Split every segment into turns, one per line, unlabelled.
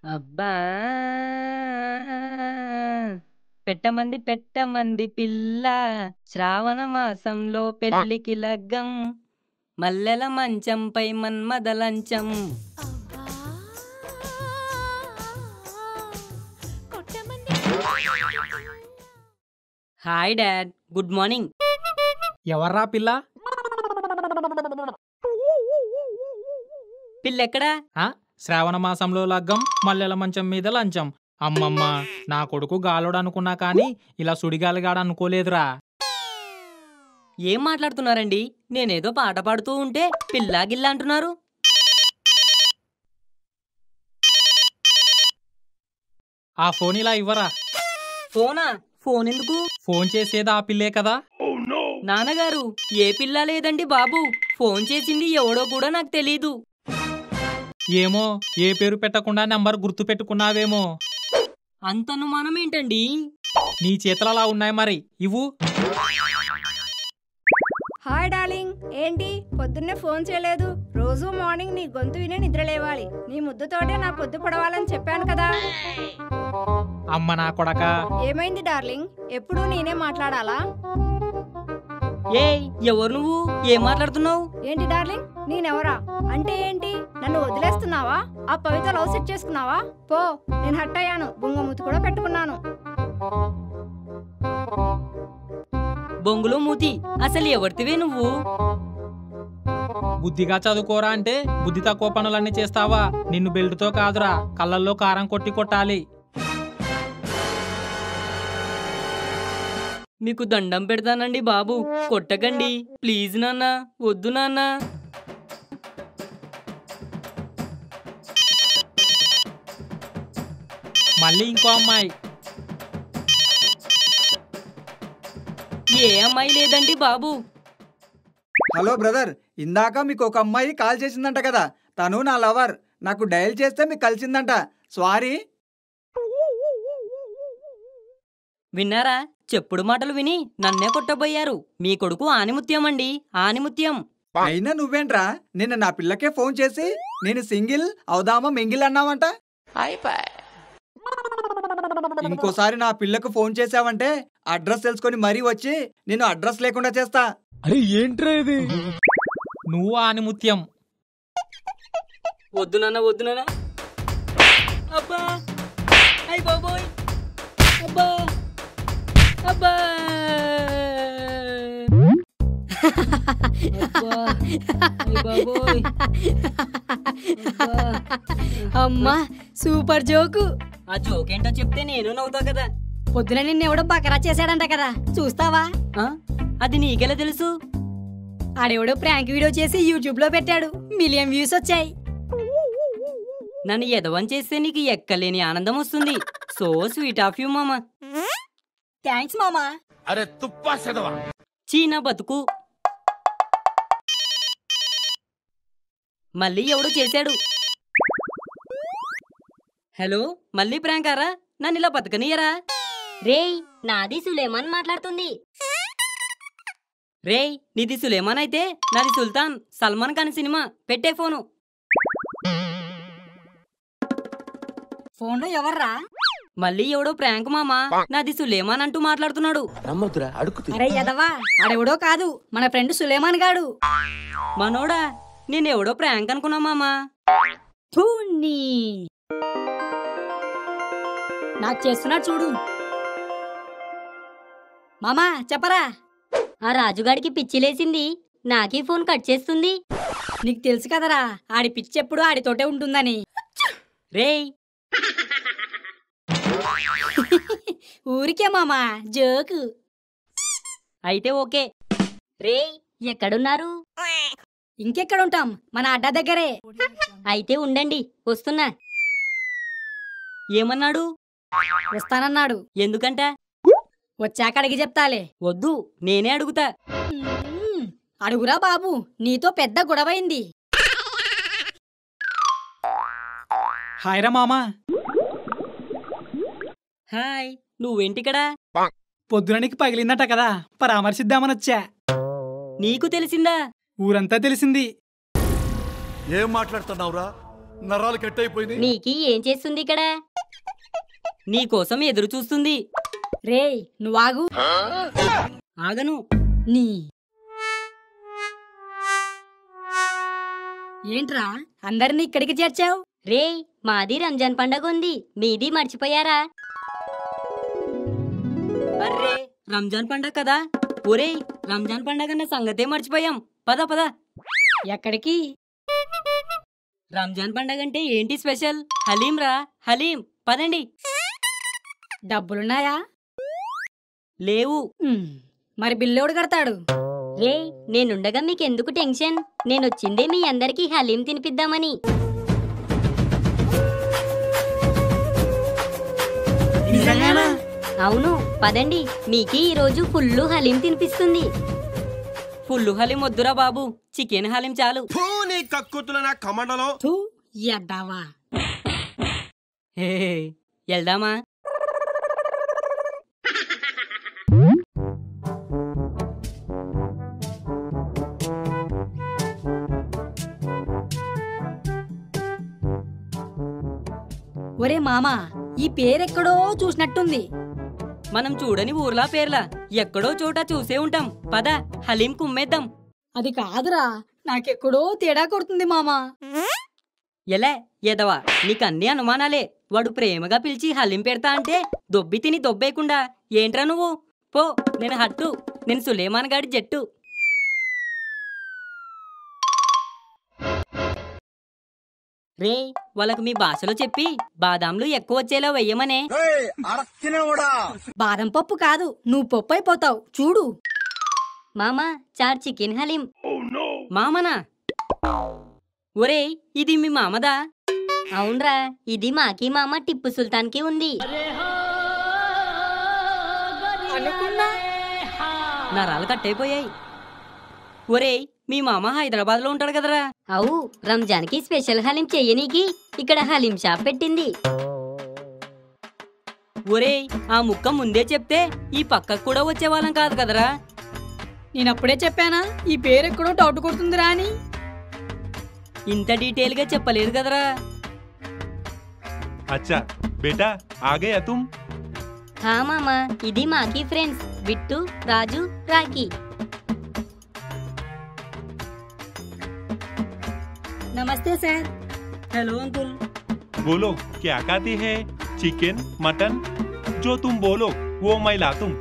అబ్బా పెట్టమంది పెట్టమంది పిల్ల శ్రావణ మాసంలో పెళ్లికి లగ్గం మల్లెల మంచంపై మన్మదలంచం.
అబ్బా కొట్టమంది.
Hi dad, good morning.
ఎవర్రా పిల్ల?
పిల్లెక్కడా?
శ్రావణ మాసంలో లగ్గం, మల్లెల మంచం మీద లంచం. అమ్మమ్మ, నా కొడుకు గాలోడు అనుకున్నా కానీ ఇలా సుడిగాలిగాడు అనుకోలేదురా.
ఏం మాట్లాడుతున్నారండి? నేనేదో పాట పాడుతూ ఉంటే పిల్లా గిల్లా అంటున్నారు.
ఆ ఫోన్ ఇలా ఇవ్వరా.
ఫోనా? ఫోన్ ఎందుకు?
ఫోన్ చేసేది ఆ పిల్లే కదా.
నాన్నగారు, ఏ పిల్ల లేదండి బాబు. ఫోన్ చేసింది ఎవడో కూడా నాకు తెలీదు.
ఏమో, ఏ పేరు పెట్టకుండా నంబర్ గుర్తు పెట్టుకున్నావేమో.
అంత అనుమానం ఏంటండి?
నీ చేతులు అలా ఉన్నాయి మరి, ఇవ్వు.
హాయ్ డార్లింగ్, ఏంటి పొద్దున్నే ఫోన్ చేయలేదు? రోజు మార్నింగ్ నీ గొంతు వినే నిద్ర లేవాలి. నీ ముద్దుతోటే నా పొద్దు పడవాలని చెప్పాను కదా.
అమ్మ నా కొడక.
ఏమైంది డార్లింగ్? ఎప్పుడూ నేనే మాట్లాడాలా?
ఏయ్, ఎవరు నువ్వు? ఏం మాట్లాడుతున్నావు?
ఏంటి డార్లింగ్, నేనెవరా అంటే ఏంటి? నన్ను వదిలేస్తున్నావా? ఆ పవిత్ర లవ్ సెట్ చేసుకున్నావా? పో, నేను హట్ అయ్యాను. బుంగమూతి కూడా పెట్టుకున్నాను.
బొంగులో మూతి, అసలు ఎవరితివే నువ్వు?
బుద్ధిగా చదువుకోరా అంటే బుద్ధి తక్కువ పనులన్నీ చేస్తావా? నిన్ను బెల్టుతో కాదురా, కళ్ళల్లో కారం కొట్టి కొట్టాలి.
మీకు దండం పెడతానండి బాబు, కొట్టకండి ప్లీజ్ నాన్న, వద్దు నాన్న.
మళ్ళీ ఇంకో అమ్మాయి.
ఏ అమ్మాయి లేదండి బాబు.
హలో బ్రదర్, ఇందాక మీకు ఒక అమ్మాయి కాల్ చేసిందంట కదా, తను నా లవర్. నాకు డయల్ చేస్తే మీకు కలిసిందంట. సారీ.
విన్నారా? చెప్పుడు మాటలు విని నన్నే కొట్టబోయారు. మీ కొడుకు ఆనిముత్యం అండి, ఆనిముత్యం.
అయినా నువ్వేంట్రా నిన్న నా పిల్లకే ఫోన్ చేసి నేను సింగిల్ అవుదామా మింగిల్ అన్నావంట. ఇంకోసారి నా పిల్లకు ఫోన్ చేసావంటే అడ్రస్ తెలుసుకొని మరీ వచ్చి నేను అడ్రస్ లేకుండా చేస్తా.
ఏంట్రా ఇది? నువ్వు ఆనిముత్యం.
వద్దు నాన్న, వద్దు నాన్న. అబ్బా, అయ్ బాబోయ్, అబ్బా అబ్బా.
అమ్మా, సూపర్ జోకు.
ఆ జోక్ ఏంటో చెప్తే నేను నవ్వుతా కదా.
పొద్దున నిన్నెవడో బకరా చేశాడంట కదా, చూస్తావా?
అది నీకెలా తెలుసు?
ఆడెవడో ప్రాంక్ వీడియో చేసి యూట్యూబ్ లో పెట్టాడు. మిలియన్ వ్యూస్ వచ్చాయి.
నన్ను ఎదవని చేస్తే నీకు ఎక్కలేని ఆనందం వస్తుంది. సో స్వీట్ ఆఫ్ యూ మామా.
థ్యాంక్స్ మామా.
అరే తుప్పా సెదవా.
చీనా బతుకు. మళ్ళీ ఎవడో చేశాడు. హలో, మళ్ళీ ప్రాంకారా? నన్ను ఇలా బతకనియరా?
రేయ్, నాది సులేమాన్ మాట్లాడుతుంది.
రేయ్, నీది సులేమాన్ అయితే నాది సుల్తాన్. సల్మాన్ ఖాన్ సినిమా. పెట్టే ఫోను.
ఫోన్లో ఎవర్రా?
మళ్ళీ ఎవడో ప్రాంక్ మామా, నాది సులేమాన్ అంటూ మాట్లాడుతున్నాడు.
అరే యదవా, ఆడెవడో కాదు, మన ఫ్రెండ్ సులేమాన్ గాడు.
మనోడా? నేనెవడో ప్రాంక్ అనుకున్నా మామా.
నాకు చేస్తున్నా చూడు. మామా చెప్పరా.
ఆ రాజుగాడికి పిచ్చిలేసింది, నాకీ ఫోన్ కట్ చేస్తుంది.
నీకు తెలుసు కదరా, ఆడి పిచ్చి ఎప్పుడు ఆడితోటే ఉంటుందని.
రేయ్,
ఊరికే మామా, జోకు.
అయితే ఓకే.
రేయ్, ఎక్కడున్నారు?
ఇంకెక్కడుంటాం, మన అడ్డా దగ్గరే.
అయితే ఉండండి, వస్తున్నా.
ఏమన్నాడు?
వస్తానన్నాడు.
ఎందుకంట?
వచ్చాక అడిగి చెప్తాలే.
వద్దు, నేనే అడుగుతా.
అడుగురా బాబు, నీతో పెద్ద గొడవైంది.
హాయ్ రా మామా.
హాయ్, నువ్వేంటికడా?
పొద్దున నీకు పగిలిందట కదా, పరామర్శిద్దామని వచ్చా.
నీకు తెలిసిందా?
ఊరంతా తెలిసింది.
ఏం మాట్లాడుతున్నావురా? నరాలు కట్ అయిపోయినాయి.
నీకి ఏం చేస్తుంది ఇక్కడ?
నీకోసం ఎదురు చూస్తుంది.
రేయ్ నువ్వాగు.
ఆగను.
నీ ఏంట్రా అందరినీ ఇక్కడికి చేర్చావు?
రే, మాది రంజాన్ పండగ ఉంది, మీది మర్చిపోయారా?
అర్రే రంజాన్ పండగ కదా. ఒరేయ్ రంజాన్ పండగ అన్న సంగతే మర్చిపోయాం. పద పద.
ఎక్కడికి?
రంజాన్ పండగ అంటే ఏంటి స్పెషల్? హలీం రా, హలీం. పదండి.
డబ్బులున్నాయా?
లేవు.
మరి బిల్లోడు కడతాడు.
రే, నేనుండగా మీకెందుకు టెన్షన్? నేనొచ్చిందే మీ అందరికీ హలీం తినిపిద్దామని.
నిజంగానా?
అవును, పదండి, మీకి ఈరోజు ఫుల్లు హలీం తినిపిస్తుంది.
ఫుల్లు హలీం వద్దురా బాబు, చికెన్ హలీం చాలు.
నీ కక్కుతుల నా కమండలో
తూ ఎడ్డావా.
హే, వెళ్దామా?
ఒరే మామా, ఈ పేరెక్కడో చూసినట్టుంది.
మనం చూడని ఊర్లా పేర్లా ఎక్కడో చోట చూసే ఉంటాం. పద హలీం కుమ్మేద్దాం.
అది కాదురా, నాకెక్కడో తేడా కొడుతుంది మామా.
ఎలే ఎదవా, నీకన్నీ అనుమానాలే. వాడు ప్రేమగా పిలిచి హలీం పెడతా అంటే దొబ్బి తిని దొబ్బేయకుండా ఏంట్రా నువ్వు? పో, నేను హట్టు, నేను సులేమాన్ గాడి జట్టు. రే, వాళ్ళకు మీ భాషలో చెప్పి బాదాంలు ఎక్కువ వచ్చేలా వెయ్యమనే.
బాదం పప్పు కాదు, నువ్వు పప్పు అయిపోతావు చూడు.
మామా, 4 చికెన్ హలీం.
మామనా? ఒరేయ్, ఇది మీ మామదా?
అవునరా, ఇది మాకి మామ టిప్పు సుల్తాన్కి ఉంది.
నరాలు కట్టయిపోయాయి. ఒరేయ్, మీ మామ హైదరాబాద్ లో ఉంటాడు కదరా?
అవు, రంజాన్కి స్పెషల్ హలీం చెయ్యనీకి ఇక్కడ హలీం షాప్ పెట్టింది.
ఒరేయ్, ఆ ముక్క ముందే చెప్తే ఈ పక్కకు కూడా వచ్చేవాళ్ళం కాదు కదరా?
నేనప్పుడే చెప్పానా ఈ పేరెక్కడో డౌట్ కొడుతుందిరా అని?
ఇంత డీటెయిల్ గా చెప్పలేదు కదరా?
अच्छा बेटा आ गया तुम?
హా మామా, ఇది మాకి ఫ్రెండ్స్ బిట్టు, రాజు, రాకీ.
నమస్తే సార్.
Hello uncle.
बोलो क्या खाती है? चिकन मटन जो तुम बोलो वो मैं लातूं.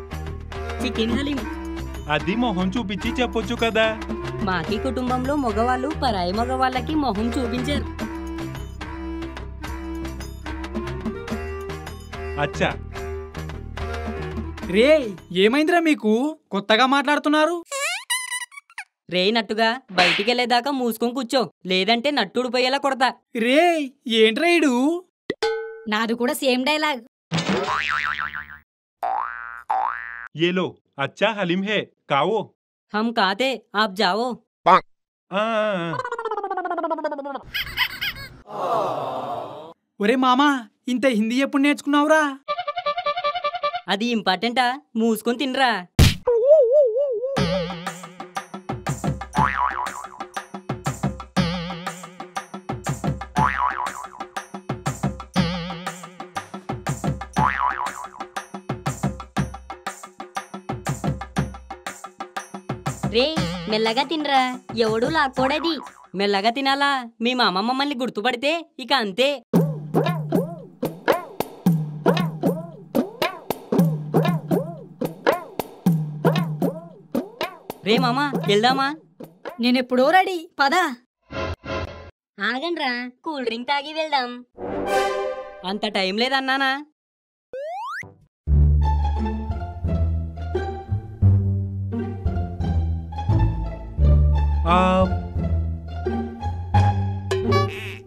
చికెన్ హలీం.
అది మొహం చూపించి చెప్పొచ్చు కదా.
మాకి కుటుంబంలో మగవాళ్ళు పరాయి మగవాళ్ళకి మొహం చూపించారు.
అచ్చా
రే, ఏమైందిరా మీకు? కొత్తగా మాట్లాడుతున్నారు.
రే నట్టుగా బయటికి వెళ్ళేదాకా మూసుకొని కూర్చో, లేదంటే నట్టుడిపోయేలా కొడతా.
రే, ఏంట్రా ఈడు?
నాది కూడా సేమ్ డైలాగ్.
ये लो अच्छा हलीम है खाओ.
हम కాతే ఆప్ జావో.
ఒరే మామా, ఇంత హిందీ ఎప్పుడు నేర్చుకున్నావురా?
అది ఇంపార్టెంటా? మూసుకొని తినరా.
రే, మెల్లగా తినరా, ఎవడు లాక్కోడది.
మెల్లగా తినాలా? మీ మామ మమ్మల్ని గుర్తుపడితే ఇక అంతే. రే మామా, వెళ్దామా?
నేనెప్పుడో రెడీ, పదా.
ఆగండ్రా, కూల్ డ్రింక్ తాగి వెళ్దాం.
అంత టైం లేదన్నానా?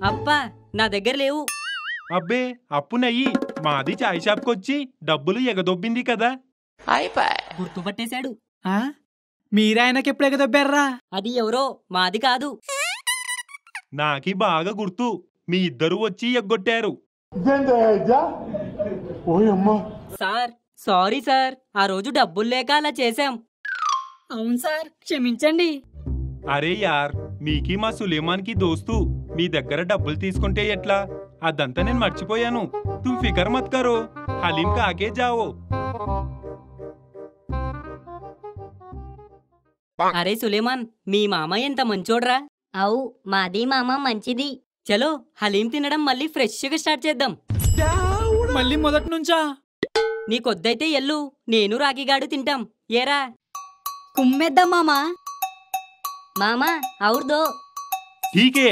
అప్పా, నా దగ్గర లేవు.
అబ్బే అప్పు నయ్యి, మాది చాయ్ షాప్ కొచ్చి డబ్బులు ఎగదొబ్బింది కదా.
గుర్తుపట్టేశాడు.
ఆ? మీరాయనకి ఎప్పుడు ఎగదొబ్బారా?
అది ఎవరో, మాది కాదు.
నాకి బాగా గుర్తు, మీ ఇద్దరు వచ్చి ఎగ్గొట్టారు.
సార్, సారీ సార్, ఆ రోజు డబ్బులు లేక అలా చేశాం.
అవును సార్, క్షమించండి.
అరే యార్, మీకి మా సులేమాన్కి దోస్తు మీ దగ్గర డబ్బులు తీసుకుంటే ఎట్లా అదంతా నేను మర్చిపోయాను తుమ్ ఫికర్ మత్ కరో హలీం కా ఆగే జావో
అరే సులేమాన్ మీ మామ ఎంత మంచోడ్రా.
అవు మాది మామ మంచిది.
చలో హలీం తినడం మళ్ళీ ఫ్రెష్గా స్టార్ట్ చేద్దాం.
మళ్ళీ మొదటి నుంచా?
నీకొద్దైతే ఎల్లు, నేను రాగిగాడు తింటాం. ఏరా
కుమ్మేద్దాం మామా.
మామ ఔర్ దో.
ठीक है